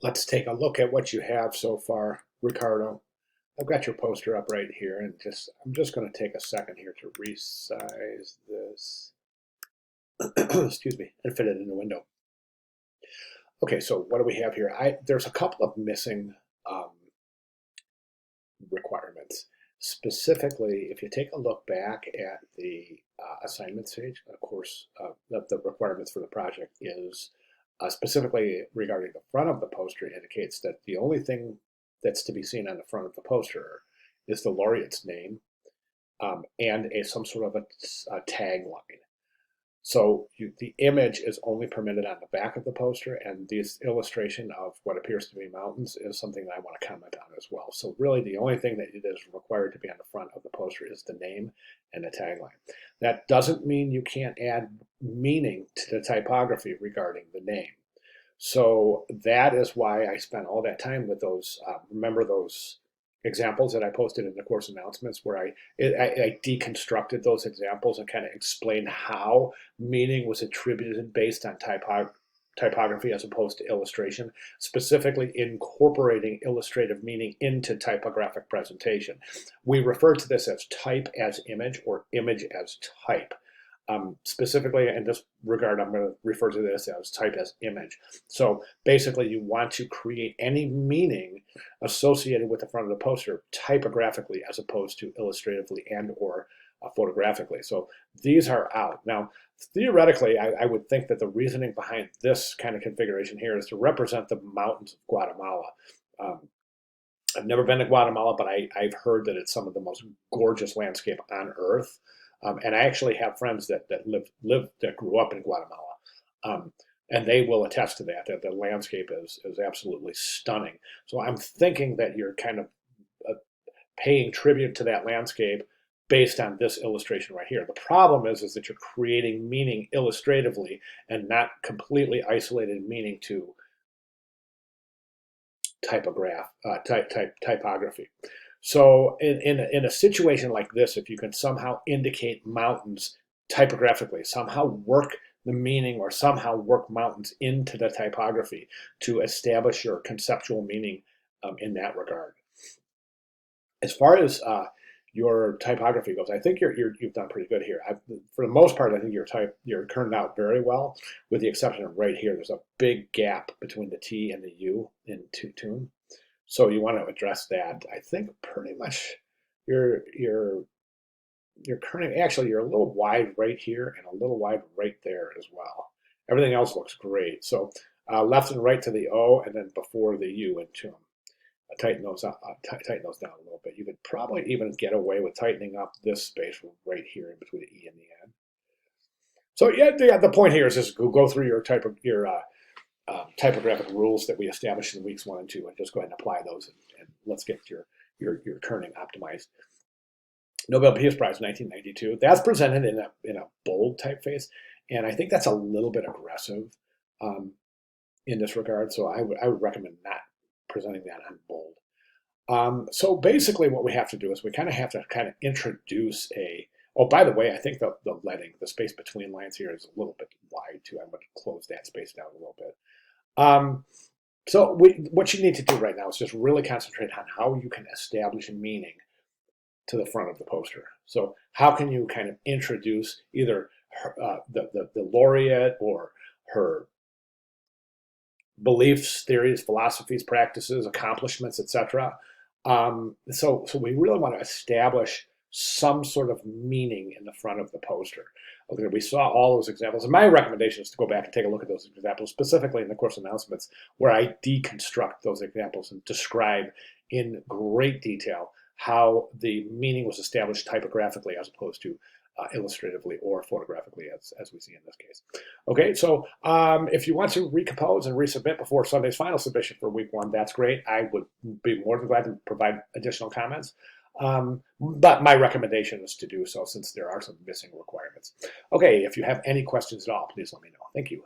Let's take a look at what you have so far, Ricardo. I've got your poster up right here, and I'm just going to take a second here to resize this, excuse me, and fit it in the window. Okay, so what do we have here? There's a couple of missing um, requirements. Specifically, if you take a look back at the assignments page, of course, the requirements for the project is specifically regarding the front of the poster indicates that the only thing that's to be seen on the front of the poster is the laureate's name and some sort of a tagline. So the image is only permitted on the back of the poster, and this illustration of what appears to be mountains is something that I want to comment on as well. So really the only thing that it is required to be on the front of the poster is the name and the tagline. That doesn't mean you can't add meaning to the typography regarding the name. So that is why I spent all that time with those, remember those examples that I posted in the course announcements where I deconstructed those examples and kind of explained how meaning was attributed based on typography as opposed to illustration, specifically incorporating illustrative meaning into typographic presentation. We refer to this as type as image or image as type. Specifically in this regard, I'm going to refer to this as type as image. So basically you want to create any meaning associated with the front of the poster typographically as opposed to illustratively and or photographically. So these are out. Now, theoretically, I would think that the reasoning behind this kind of configuration here is to represent the mountains of Guatemala. I've never been to Guatemala, but I've heard that it's some of the most gorgeous landscape on earth. And I actually have friends that grew up in Guatemala, and they will attest to that the landscape is absolutely stunning. So I'm thinking that you're kind of paying tribute to that landscape based on this illustration right here. The problem is that you're creating meaning illustratively and not completely isolated meaning to typography. So in a situation like this, if you can somehow indicate mountains typographically, somehow work the meaning or somehow work mountains into the typography to establish your conceptual meaning in that regard. As far as your typography goes, I think you've done pretty good here. For the most part, I think you're turned out very well, with the exception of right here. There's a big gap between the T and the U in tune. So you want to address that. I think pretty much you're actually you're a little wide right here and a little wide right there as well. Everything else looks great. So left and right to the O, and then before the U in tune. Tighten those down a little bit. You could probably even get away with tightening up this space right here in between the E and the N. So yeah, the point here is just go through your typographic rules that we established in weeks 1 and 2, and just go ahead and apply those, and let's get your kerning optimized. Nobel Peace Prize 1992. That's presented in a bold typeface, and I think that's a little bit aggressive in this regard. So I would recommend not presenting that on bold. So basically, what we have to do is we have to introduce a. Oh, by the way, I think the leading, the space between lines here is a little bit wide too. I'm going to close that space down a little bit. So what you need to do right now is just really concentrate on how you can establish meaning to the front of the poster. So how can you kind of introduce either the laureate or her beliefs, theories, philosophies, practices, accomplishments, etc. So we really want to establish some sort of meaning in the front of the poster. Okay, we saw all those examples, and my recommendation is to go back and take a look at those examples, specifically in the course announcements, where I deconstruct those examples and describe in great detail how the meaning was established typographically as opposed to illustratively or photographically, as we see in this case. Okay, so if you want to recompose and resubmit before Sunday's final submission for week 1, that's great. I would be more than glad to provide additional comments. But my recommendation is to do so since there are some missing requirements. Okay, if you have any questions at all, please let me know. Thank you.